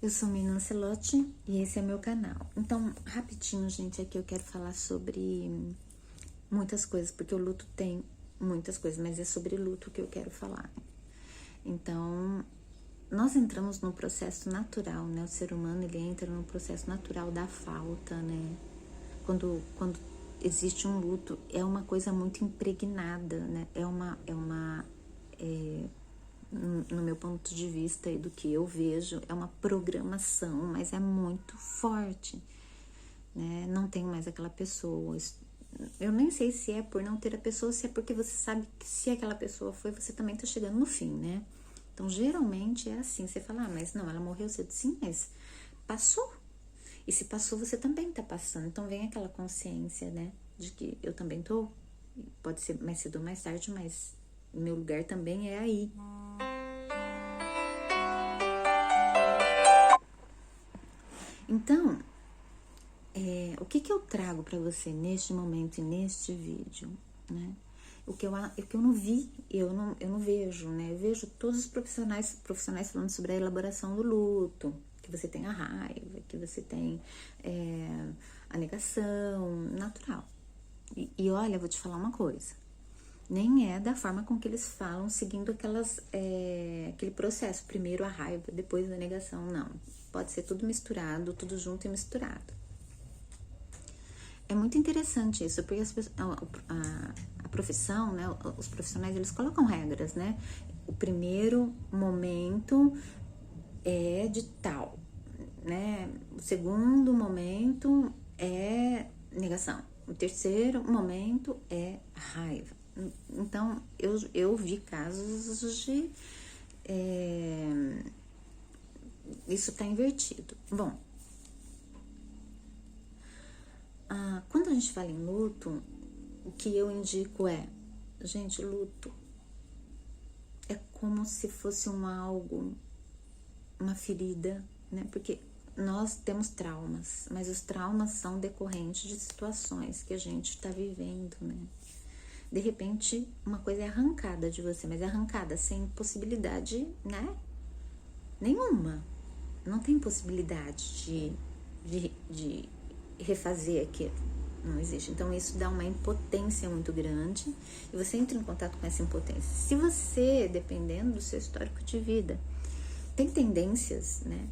Eu sou Mina Ancelotti e esse é meu canal. Então, rapidinho, gente, aqui eu quero falar sobre muitas coisas, porque o luto tem muitas coisas, mas é sobre luto que eu quero falar. Então, nós entramos num processo natural, né? O ser humano, ele entra num processo natural da falta, né? Quando existe um luto, é uma coisa muito impregnada, né? No meu ponto de vista e do que eu vejo, é uma programação, mas é muito forte, né? Não tem mais aquela pessoa. Eu nem sei se é por não ter a pessoa, se é porque você sabe que se aquela pessoa foi, você também tá chegando no fim, né? Então, geralmente é assim, você fala, mas não, ela morreu cedo. Sim, mas passou. E se passou, você também tá passando. Então, vem aquela consciência, né? De que eu também tô. Pode ser mais cedo ou mais tarde, mas meu lugar também é aí. Então, o que eu trago para você neste momento e neste vídeo, né? O que eu não vi, eu não vejo, né? Eu vejo todos os profissionais falando sobre a elaboração do luto, que você tem a raiva, que você tem a negação, natural. E olha, eu vou te falar uma coisa. Nem é da forma com que eles falam, seguindo aquele processo. Primeiro a raiva, depois a negação. Não. Pode ser tudo misturado, tudo junto e misturado. É muito interessante isso, porque a profissão, né, os profissionais, eles colocam regras, né? O primeiro momento é de tal, né? O segundo momento é negação. O terceiro momento é raiva. Então, eu vi casos de... isso tá invertido. Bom, quando a gente fala em luto, o que eu indico é... Gente, luto é como se fosse uma ferida, né? Porque nós temos traumas, mas os traumas são decorrentes de situações que a gente tá vivendo, né? De repente, uma coisa é arrancada de você, mas é arrancada sem possibilidade, né? Nenhuma. Não tem possibilidade de refazer aquilo. Não existe. Então, isso dá uma impotência muito grande e você entra em contato com essa impotência. Se você, dependendo do seu histórico de vida, tem tendências, né,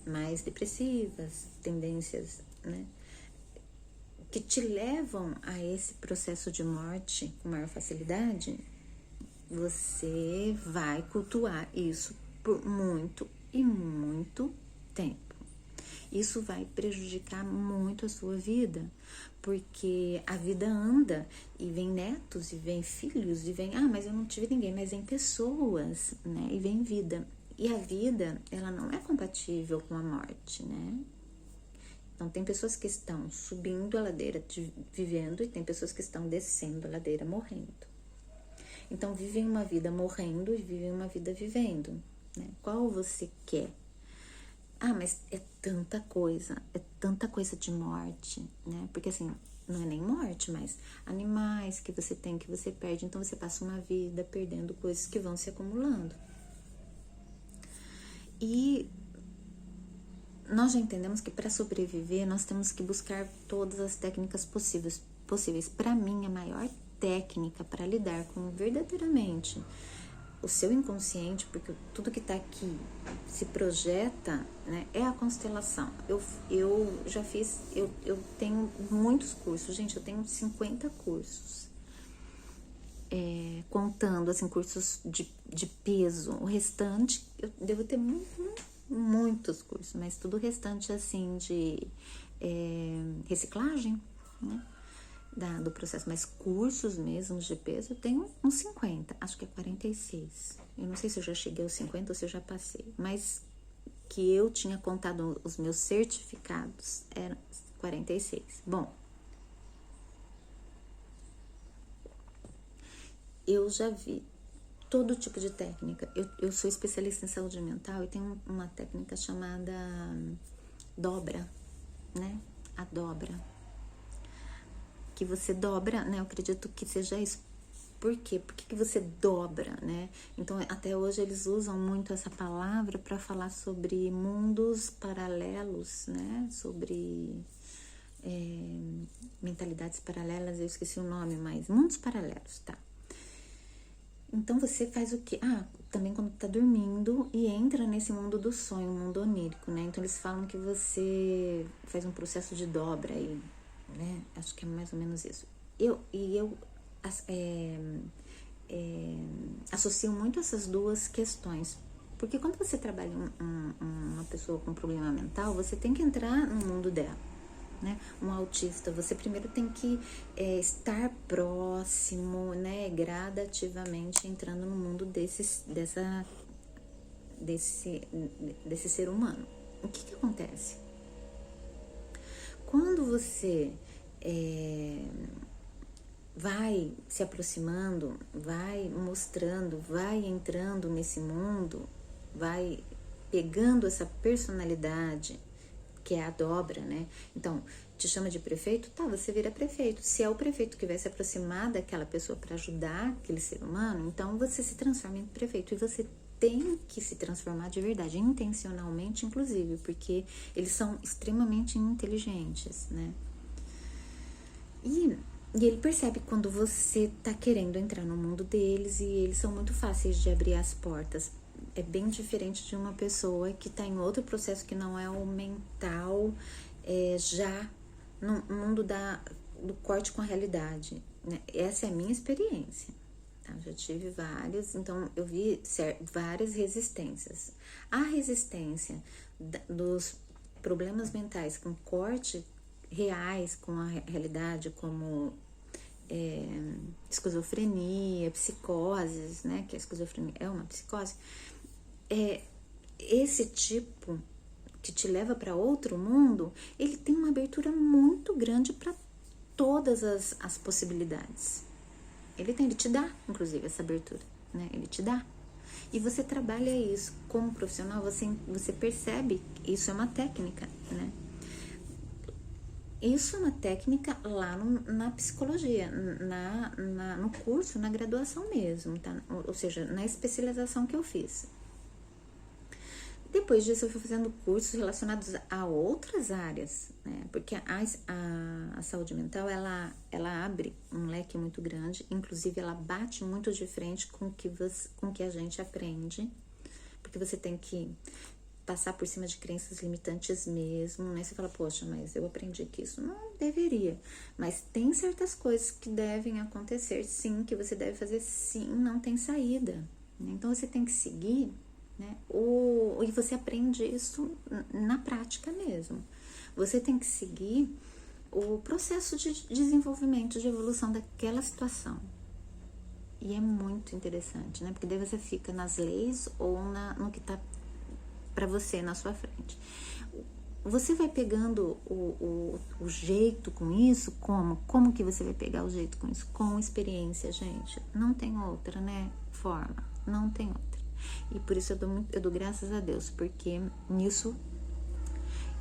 mais depressivas, tendências, né, que te levam a esse processo de morte com maior facilidade, você vai cultuar isso por muito e muito tempo. Isso vai prejudicar muito a sua vida, porque a vida anda e vem netos e vem filhos e vem, mas eu não tive ninguém, mas vem pessoas, né? E vem vida. E a vida, ela não é compatível com a morte, né? Então, tem pessoas que estão subindo a ladeira vivendo e tem pessoas que estão descendo a ladeira morrendo. Então, vivem uma vida morrendo e vivem uma vida vivendo, né? Qual você quer? Mas é tanta coisa de morte, né? Porque assim, não é nem morte, mas animais que você tem, que você perde. Então, você passa uma vida perdendo coisas que vão se acumulando. E nós já entendemos que para sobreviver, nós temos que buscar todas as técnicas possíveis. Para mim, a maior técnica para lidar com verdadeiramente o seu inconsciente, porque tudo que tá aqui se projeta, né, é a constelação. Eu já fiz, eu tenho muitos cursos, gente, eu tenho 50 cursos, contando, assim, cursos de peso. O restante, eu devo ter muitos cursos, mas tudo o restante, assim, de reciclagem, né, do processo, mas cursos mesmo de peso, eu tenho uns 50, acho que é 46. Eu não sei se eu já cheguei aos 50 ou se eu já passei, mas que eu tinha contado os meus certificados eram 46. Bom, eu já vi todo tipo de técnica. Eu sou especialista em saúde mental e tenho uma técnica chamada dobra, né? A dobra. Que você dobra, né? Eu acredito que seja isso. Por quê? Por que você dobra, né? Então, até hoje eles usam muito essa palavra para falar sobre mundos paralelos, né? Sobre mentalidades paralelas, eu esqueci o nome, mas mundos paralelos, tá? Então, você faz o quê? Também quando tá dormindo e entra nesse mundo do sonho, mundo onírico, né? Então, eles falam que você faz um processo de dobra aí, né? Acho que é mais ou menos isso. Eu associo muito essas duas questões, porque quando você trabalha uma pessoa com problema mental, você tem que entrar no mundo dela, né? Um autista, você primeiro tem que estar próximo, né? Gradativamente entrando no mundo desse ser humano. O que acontece? Quando você vai se aproximando, vai mostrando, vai entrando nesse mundo, vai pegando essa personalidade, que é a dobra, né? Então, te chama de prefeito? Tá, você vira prefeito. Se é o prefeito que vai se aproximar daquela pessoa para ajudar aquele ser humano, então você se transforma em prefeito. E você tem que se transformar de verdade, intencionalmente, inclusive, porque eles são extremamente inteligentes, né? E ele percebe quando você tá querendo entrar no mundo deles, e eles são muito fáceis de abrir as portas. É bem diferente de uma pessoa que tá em outro processo que não é o mental, já no mundo do corte com a realidade, né? Essa é a minha experiência. Tá? Já tive várias, então eu vi várias resistências. A resistência dos problemas mentais com corte reais com a realidade, como esquizofrenia, psicoses, né? Que a esquizofrenia é uma psicose. Esse tipo que te leva para outro mundo, ele tem uma abertura muito grande para todas as possibilidades. Ele te dá, inclusive, essa abertura, né? Ele te dá. E você trabalha isso como profissional, você percebe que isso é uma técnica, né? Isso é uma técnica lá na psicologia, no curso, na graduação mesmo, tá? Ou seja, na especialização que eu fiz. Depois disso, eu fui fazendo cursos relacionados a outras áreas, né? Porque a saúde mental, ela abre um leque muito grande, inclusive ela bate muito de frente com o que a gente aprende, porque você tem que passar por cima de crenças limitantes mesmo, né? Você fala, poxa, mas eu aprendi que isso não deveria. Mas tem certas coisas que devem acontecer, sim, que você deve fazer, sim, não tem saída. Né? Então, você tem que seguir, né? E você aprende isso na prática mesmo. Você tem que seguir o processo de desenvolvimento, de evolução daquela situação. E é muito interessante, né? Porque daí você fica nas leis ou no que tá para você na sua frente. Você vai pegando o jeito com isso? Como que você vai pegar o jeito com isso? Com experiência, gente. Não tem outra, né? Forma. Não tem outra. E por isso eu dou graças a Deus, porque nisso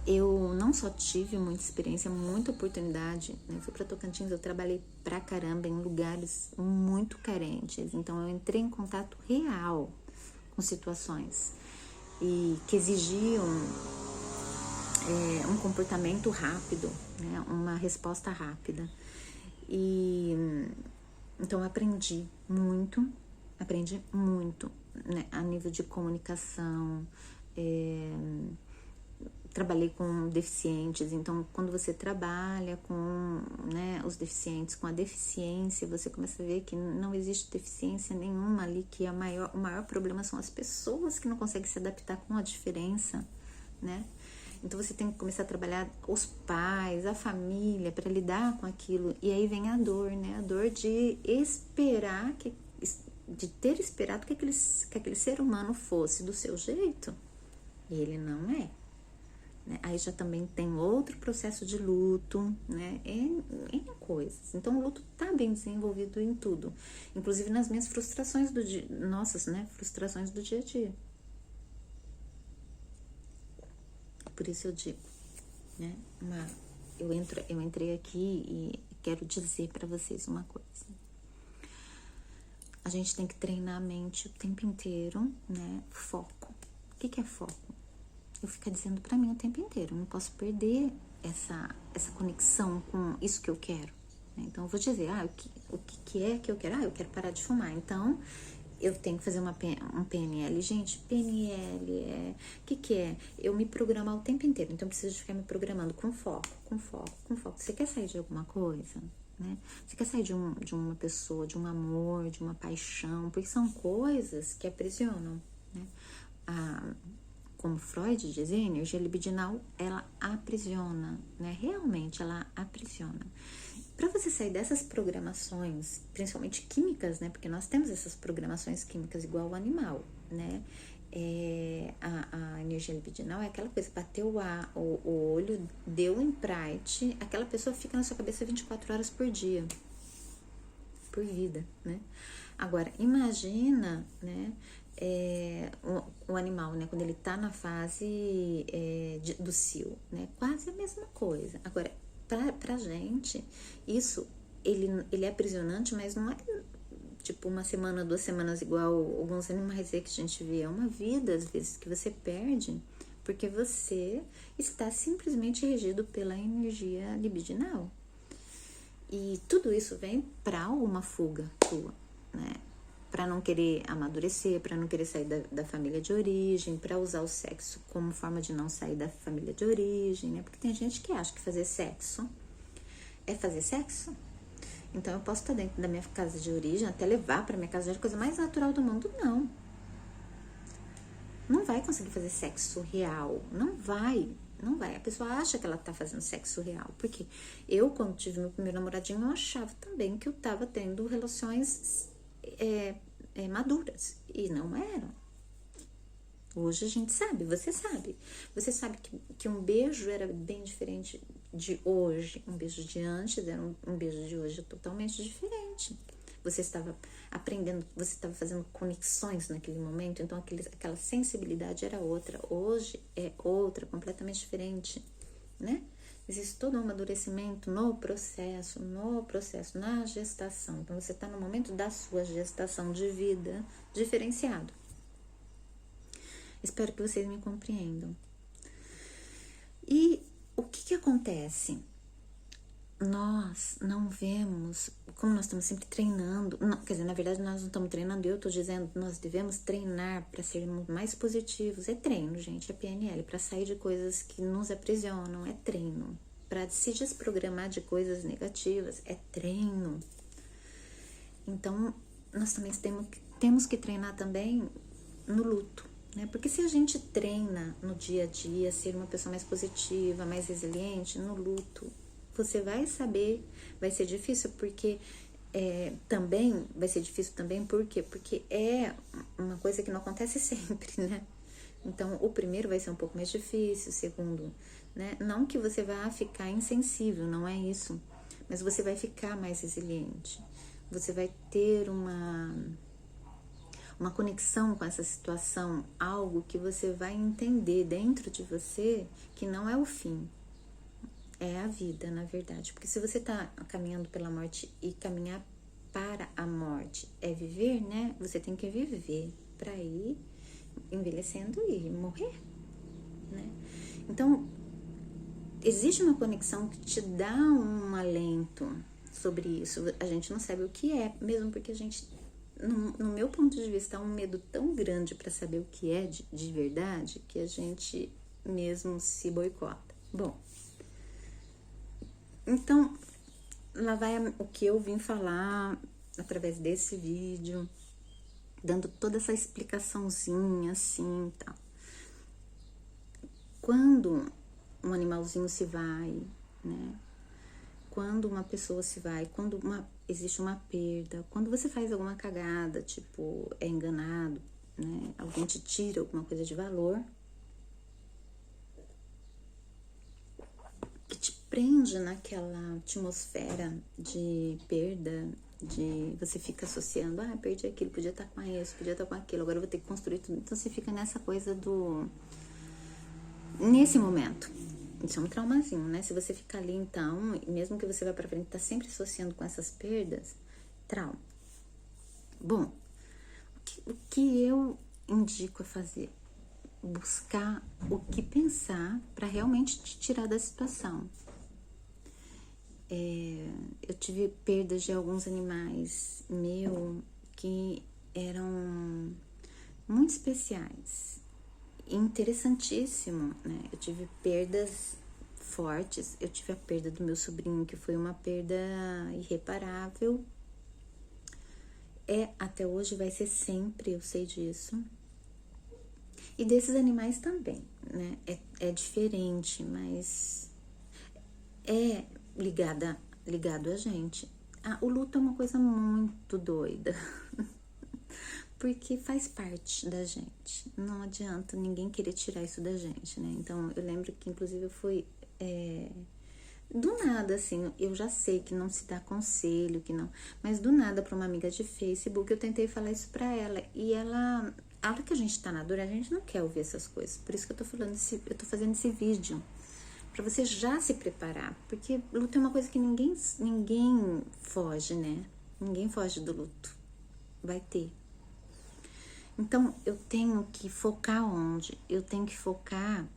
eu não só tive muita experiência, muita oportunidade, né? Eu fui para Tocantins, eu trabalhei pra caramba em lugares muito carentes. Então eu entrei em contato real com situações e que exigiam um comportamento rápido, né? Uma resposta rápida. E então eu aprendi muito, né? A nível de comunicação. Trabalhei com deficientes, então quando você trabalha com, né, os deficientes, com a deficiência, você começa a ver que não existe deficiência nenhuma ali, que o maior problema são as pessoas que não conseguem se adaptar com a diferença, né? Então você tem que começar a trabalhar os pais, a família, para lidar com aquilo, e aí vem a dor, né? A dor de esperar, de ter esperado que aquele ser humano fosse do seu jeito, e ele não é. Né? Aí já também tem outro processo de luto, né? Em coisas. Então, o luto tá bem desenvolvido em tudo, inclusive nas minhas frustrações frustrações do dia a dia. Por isso eu digo, né? Eu entrei aqui e quero dizer para vocês uma coisa. a gente tem que treinar a mente o tempo inteiro, né? Foco. O que é foco? Eu fico dizendo pra mim o tempo inteiro, eu não posso perder essa conexão com isso que eu quero. Né? Então, eu vou dizer, o que é que eu quero? Eu quero parar de fumar. Então, eu tenho que fazer um PNL. Gente, PNL o que é? Eu me programar o tempo inteiro. Então, eu preciso ficar me programando com foco, com foco, com foco. Você quer sair de alguma coisa? Né? Você quer sair de uma pessoa, de um amor, de uma paixão? Porque são coisas que aprisionam, né? Como Freud dizia, a energia libidinal, ela aprisiona, né? Realmente, ela aprisiona. Para você sair dessas programações, principalmente químicas, né? Porque nós temos essas programações químicas igual o animal, né? A energia libidinal é aquela coisa, bateu o olho, deu um insight, aquela pessoa fica na sua cabeça 24 horas por dia, por vida, né? Agora, imagina, né? O animal, né? Quando ele tá na fase do cio, né? Quase a mesma coisa. Agora, pra gente, isso, ele é aprisionante, mas não é tipo uma semana, 2 semanas igual alguns animais aí que a gente vê. É uma vida, às vezes, que você perde porque você está simplesmente regido pela energia libidinal. E tudo isso vem para uma fuga tua, né? Para não querer amadurecer, para não querer sair da família de origem, para usar o sexo como forma de não sair da família de origem, né? Porque tem gente que acha que fazer sexo é fazer sexo. Então eu posso estar dentro da minha casa de origem, até levar para minha casa de origem, coisa mais natural do mundo, não. Não vai conseguir fazer sexo real, não vai. Não vai. A pessoa acha que ela tá fazendo sexo real. Porque eu, quando tive meu primeiro namoradinho, eu achava também que eu tava tendo relações maduras. E não eram. Hoje a gente sabe, você sabe. Você sabe que um beijo era bem diferente de hoje. Um beijo de antes era um beijo de hoje totalmente diferente. Você estava aprendendo, você estava fazendo conexões naquele momento, então aquela sensibilidade era outra. Hoje é outra, completamente diferente, né? Existe todo um amadurecimento no processo, na gestação. Então, você está no momento da sua gestação de vida diferenciado. Espero que vocês me compreendam. E o que acontece? Nós não vemos, como nós estamos sempre treinando, não, quer dizer, na verdade nós não estamos treinando, eu estou dizendo, nós devemos treinar para sermos mais positivos. É treino, gente, é PNL, para sair de coisas que nos aprisionam, é treino. Para se desprogramar de coisas negativas, é treino. Então, nós também temos que treinar também no luto, né? Porque se a gente treina no dia a dia, ser uma pessoa mais positiva, mais resiliente, no luto, você vai saber, vai ser difícil, porque também, vai ser difícil também, por quê? Porque é uma coisa que não acontece sempre, né? Então, o primeiro vai ser um pouco mais difícil, o segundo, né? Não que você vá ficar insensível, não é isso, mas você vai ficar mais resiliente, você vai ter uma conexão com essa situação, algo que você vai entender dentro de você que não é o fim. É a vida, na verdade. Porque se você tá caminhando pela morte e caminhar para a morte é viver, né? Você tem que viver para ir envelhecendo e morrer, né? Então, existe uma conexão que te dá um alento sobre isso. A gente não sabe o que é, mesmo porque a gente, no meu ponto de vista, há um medo tão grande para saber o que é de verdade que a gente mesmo se boicota. Bom, então, lá vai o que eu vim falar através desse vídeo, dando toda essa explicaçãozinha assim, tal. Quando um animalzinho se vai, né? Quando uma pessoa se vai, quando existe uma perda, quando você faz alguma cagada, tipo, é enganado, né? Alguém te tira alguma coisa de valor, que te prende naquela atmosfera de perda, de você fica associando, perdi aquilo, podia estar com isso, podia estar com aquilo, agora eu vou ter que construir tudo. Então você fica nessa coisa nesse momento. Isso é um traumazinho, né? Se você ficar ali, então, e mesmo que você vá pra frente, tá sempre associando com essas perdas, trauma. Bom, o que eu indico a fazer? Buscar o que pensar para realmente te tirar da situação. Eu tive perdas de alguns animais que eram muito especiais, interessantíssimo, né? Eu tive perdas fortes. Eu tive a perda do meu sobrinho, que foi uma perda irreparável. Até hoje, vai ser sempre, eu sei disso. E desses animais também, né? É diferente, mas é ligado a gente. O luto é uma coisa muito doida. Porque faz parte da gente. Não adianta ninguém querer tirar isso da gente, né? Então, eu lembro que, inclusive, eu fui... do nada, assim, eu já sei que não se dá conselho, que não... Mas do nada, pra uma amiga de Facebook, eu tentei falar isso pra ela. E ela... A hora que a gente tá na dor, a gente não quer ouvir essas coisas. Por isso que eu tô fazendo esse vídeo. Pra você já se preparar. Porque luto é uma coisa que ninguém foge, né? Ninguém foge do luto. Vai ter. Então, eu tenho que focar onde? Eu tenho que focar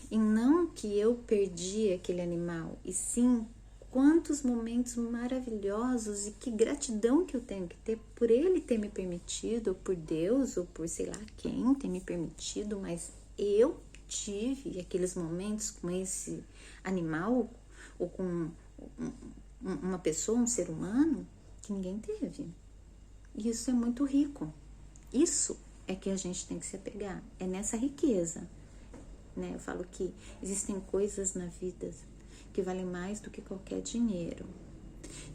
em não que eu perdi aquele animal, e sim quantos momentos maravilhosos e que gratidão que eu tenho que ter por ele ter me permitido, ou por Deus, ou por sei lá quem ter me permitido, mas eu tive aqueles momentos com esse animal, ou com uma pessoa, um ser humano, que ninguém teve. E isso é muito rico. Isso é que a gente tem que se apegar, é nessa riqueza, né? Eu falo que existem coisas na vida que valem mais do que qualquer dinheiro.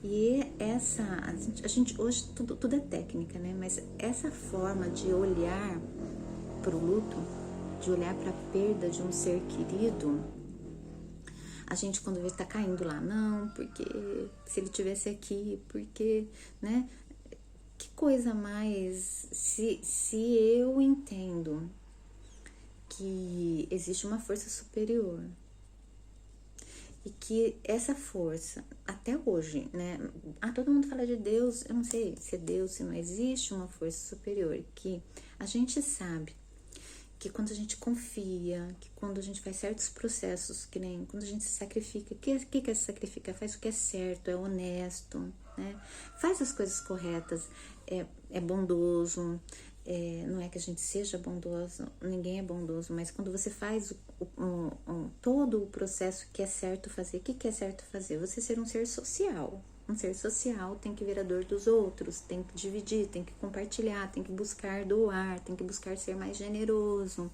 E a gente hoje tudo é técnica, né? Mas essa forma de olhar para o luto, de olhar para a perda de um ser querido, a gente quando vê tá caindo lá, não, porque se ele tivesse aqui, porque, né? Que coisa mais, se eu entendo que existe uma força superior e que essa força, até hoje, né? Todo mundo fala de Deus, eu não sei se é Deus, se não existe uma força superior, que a gente sabe que quando a gente confia, que quando a gente faz certos processos, que nem quando a gente se sacrifica, o que é se sacrificar? Faz o que é certo, é honesto, né? Faz as coisas corretas, é bondoso, não é que a gente seja bondoso, ninguém é bondoso, mas quando você faz todo o processo que é certo fazer, o que é certo fazer? Você ser um ser social. Um ser social tem que ver a dor dos outros, tem que dividir, tem que compartilhar, tem que buscar doar, tem que buscar ser mais generoso.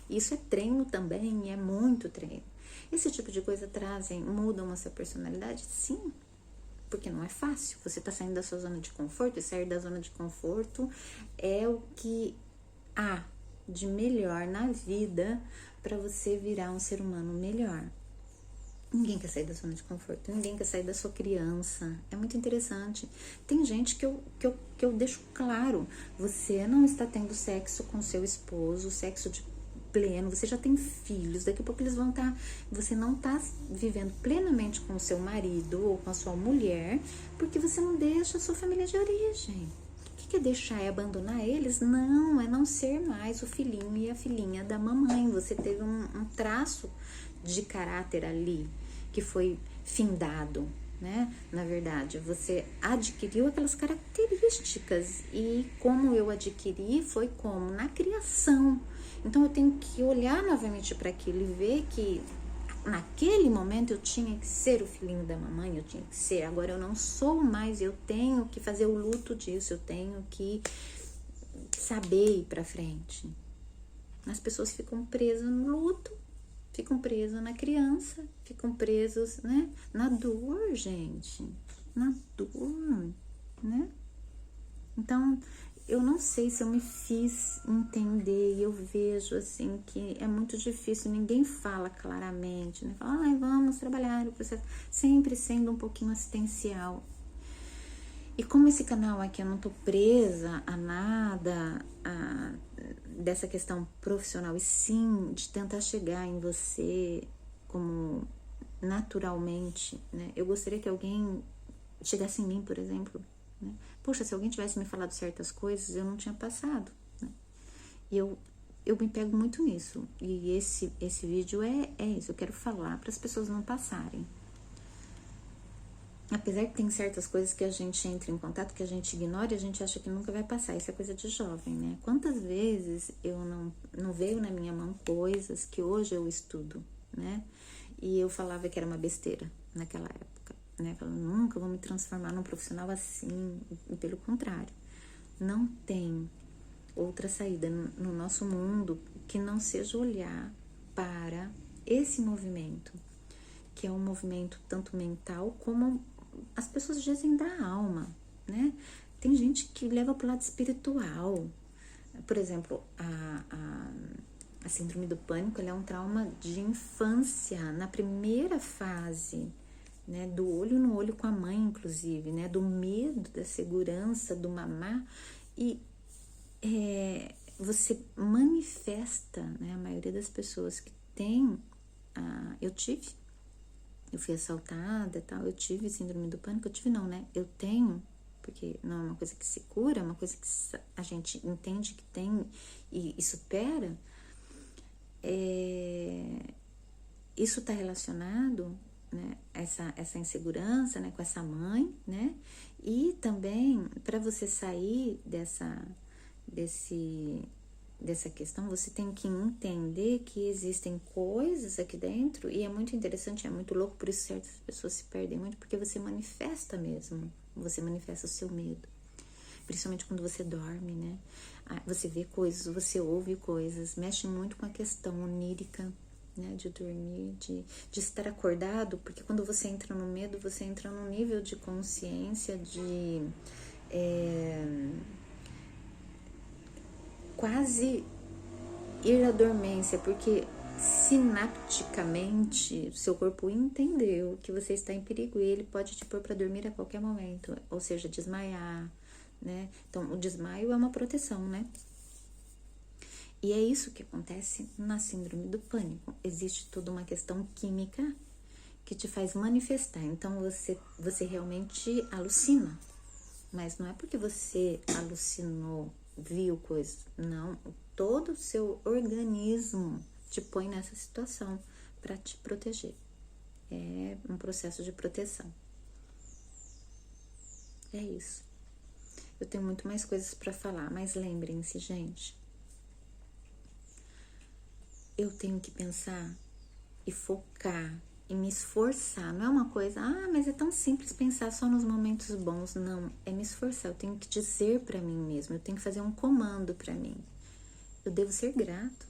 Isso é treino também, é muito treino. Esse tipo de coisa mudam a sua personalidade? Sim, porque não é fácil. Você tá saindo da sua zona de conforto, e sair da zona de conforto é o que há de melhor na vida para você virar um ser humano melhor. Ninguém quer sair da zona de conforto, ninguém quer sair da sua criança. É muito interessante. Tem gente que eu deixo claro, você não está tendo sexo com seu esposo, sexo de pleno, você já tem filhos, daqui a pouco eles vão estar... Você não está vivendo plenamente com o seu marido ou com a sua mulher, porque você não deixa a sua família de origem. O que é deixar? É abandonar eles? Não, é não ser mais o filhinho e a filhinha da mamãe. Você teve um traço de caráter ali que foi findado, né? Na verdade, você adquiriu aquelas características, e como eu adquiri foi como na criação. Então eu tenho que olhar novamente para aquilo e ver que naquele momento eu tinha que ser o filhinho da mamãe, eu tinha que ser. Agora eu não sou mais, eu tenho que fazer o luto disso, eu tenho que saber ir para frente. As pessoas ficam presas no luto, ficam presas na criança, ficam presos, né, na dor, gente, na dor, né? Então, eu não sei se eu me fiz entender, e eu vejo, assim, que é muito difícil, ninguém fala claramente, né? Fala, vamos trabalhar o processo, sempre sendo um pouquinho assistencial. E como esse canal aqui eu não tô presa a nada dessa questão profissional, e sim de tentar chegar em você como naturalmente, né? Eu gostaria que alguém chegasse em mim, por exemplo, né? Poxa, se alguém tivesse me falado certas coisas, eu não tinha passado, né? E eu me pego muito nisso. E esse vídeo é isso. Eu quero falar para as pessoas não passarem. Apesar que tem certas coisas que a gente entra em contato, que a gente ignora e a gente acha que nunca vai passar. Isso é coisa de jovem, né? Quantas vezes eu não veio na minha mão coisas que hoje eu estudo, né? E eu falava que era uma besteira naquela época, né? Falando, nunca vou me transformar num profissional assim. E pelo contrário, não tem outra saída no nosso mundo que não seja olhar para esse movimento, que é um movimento tanto mental como as pessoas dizem da alma, né? Tem gente que leva para o lado espiritual. Por exemplo, a síndrome do pânico, ela é um trauma de infância, na primeira fase, né? Do olho no olho com a mãe, inclusive, né? Do medo, da segurança, do mamar. E você manifesta, né? A maioria das pessoas que tem, eu fui assaltada e tal, eu tive síndrome do pânico, eu tenho, porque não é uma coisa que se cura, é uma coisa que a gente entende que tem e supera. Isso está relacionado, né, essa insegurança, né, com essa mãe, né, e também para você sair dessa questão, você tem que entender que existem coisas aqui dentro, e é muito interessante, é muito louco, por isso certas pessoas se perdem muito, porque você manifesta mesmo, você manifesta o seu medo, principalmente quando você dorme, né? Você vê coisas, você ouve coisas, mexe muito com a questão onírica, né? De dormir, de estar acordado, porque quando você entra no medo, você entra num nível de consciência, de quase ir à dormência, porque sinapticamente seu corpo entendeu que você está em perigo e ele pode te pôr para dormir a qualquer momento, ou seja, desmaiar, né? Então, o desmaio é uma proteção, né? E é isso que acontece na síndrome do pânico. Existe toda uma questão química que te faz manifestar. Então, você realmente alucina. Mas não é porque você alucinou, viu coisas. Não, todo o seu organismo te põe nessa situação para te proteger. É um processo de proteção. É isso. Eu tenho muito mais coisas para falar, mas lembrem-se, gente. Eu tenho que pensar e focar e me esforçar. Não é uma coisa, mas é tão simples pensar só nos momentos bons. Não, é me esforçar. Eu tenho que dizer para mim mesmo, eu tenho que fazer um comando para mim. Eu devo ser grato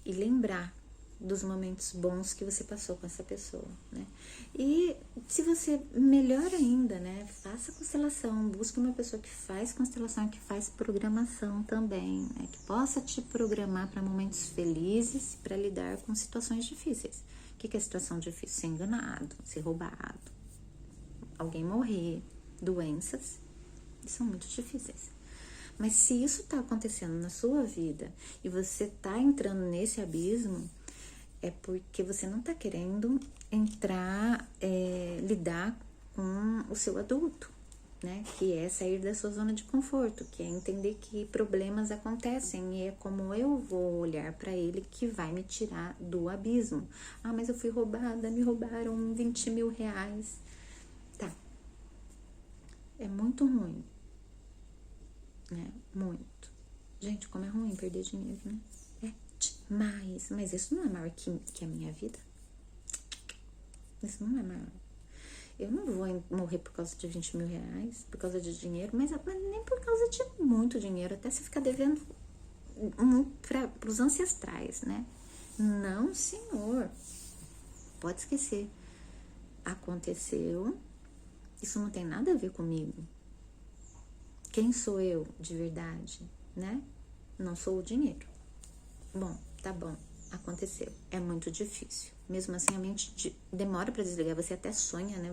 e lembrar dos momentos bons que você passou com essa pessoa, né? E se você, melhor ainda, né? Faça constelação, busque uma pessoa que faz constelação, que faz programação também, né? Que possa te programar para momentos felizes, para lidar com situações difíceis. O que é situação difícil? Ser enganado, ser roubado, alguém morrer, doenças, são muito difíceis. Mas se isso tá acontecendo na sua vida e você tá entrando nesse abismo, é porque você não tá querendo entrar, lidar com o seu adulto, né? Que é sair da sua zona de conforto, que é entender que problemas acontecem e é como eu vou olhar para ele que vai me tirar do abismo. Mas eu fui roubada, me roubaram 20 mil reais. Tá. É muito ruim, né? Muito. Gente, como é ruim perder dinheiro, né? Mas isso não é maior que a minha vida. Isso não é maior. Eu não vou morrer por causa de 20 mil reais, por causa de dinheiro, mas nem por causa de muito dinheiro, até se ficar devendo para os ancestrais, né? Não, senhor. Pode esquecer. Aconteceu. Isso não tem nada a ver comigo. Quem sou eu de verdade, né? Não sou o dinheiro. Bom, tá bom, aconteceu. É muito difícil. Mesmo assim, a mente demora para desligar. Você até sonha, né?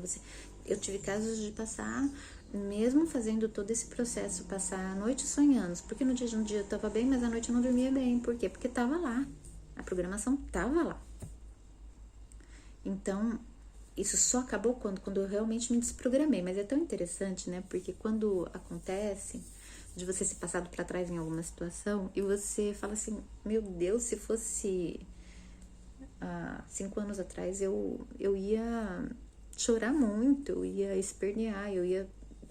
Eu tive casos de passar, mesmo fazendo todo esse processo, passar a noite sonhando. Porque no dia eu tava bem, mas à noite eu não dormia bem. Por quê? Porque tava lá. A programação tava lá. Então, isso só acabou quando eu realmente me desprogramei. Mas é tão interessante, né? Porque quando acontece de você ser passado para trás em alguma situação e você fala assim, meu Deus, se fosse há 5 anos atrás, eu ia chorar muito, eu ia espernear, eu ia,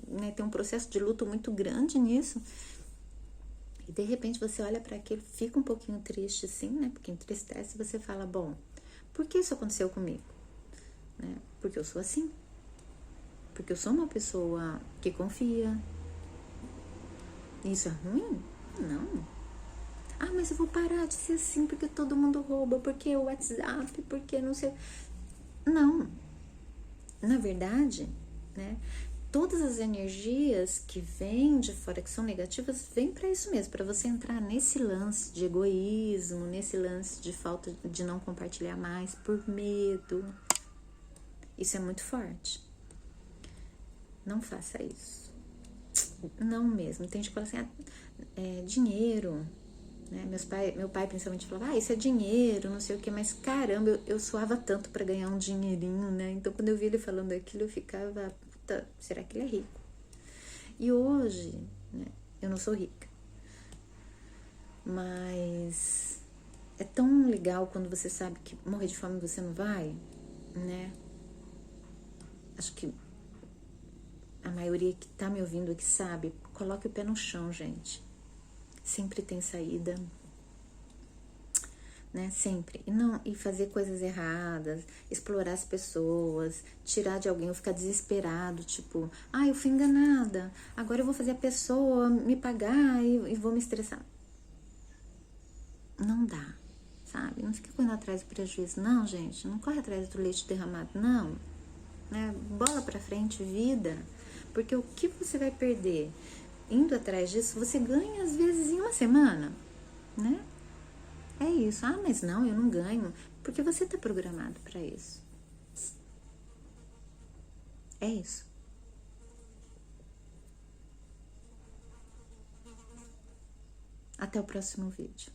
né, ter um processo de luto muito grande nisso. E de repente você olha para aquilo, fica um pouquinho triste, sim, né? Porque entristece e você fala, bom, por que isso aconteceu comigo? Né? Porque eu sou assim. Porque eu sou uma pessoa que confia. Isso é ruim? Não. Ah, mas eu vou parar de ser assim porque todo mundo rouba, porque o WhatsApp, porque não sei. Não. Na verdade, né? Todas as energias que vêm de fora, que são negativas, vêm para isso mesmo, para você entrar nesse lance de egoísmo, nesse lance de falta de não compartilhar mais por medo. Isso é muito forte. Não faça isso. Não mesmo. Tem gente que fala assim, dinheiro, né? Meu pai principalmente falava, isso é dinheiro, não sei o que, mas caramba, eu suava tanto para ganhar um dinheirinho, né? Então quando eu vi ele falando aquilo, eu ficava, puta, será que ele é rico? E hoje, né, eu não sou rica, mas é tão legal quando você sabe que morrer de fome você não vai, né? Acho que a maioria que tá me ouvindo aqui sabe, coloque o pé no chão, gente. Sempre tem saída, né? Sempre. E fazer coisas erradas, explorar as pessoas, tirar de alguém ou ficar desesperado, tipo, eu fui enganada, agora eu vou fazer a pessoa me pagar e vou me estressar. Não dá, sabe? Não fica correndo atrás do prejuízo, não, gente. Não corre atrás do leite derramado, não. Né? Bola pra frente, vida. Porque o que você vai perder indo atrás disso, você ganha às vezes em uma semana, né? É isso. Mas não, eu não ganho. Porque você tá programado para isso. É isso. Até o próximo vídeo.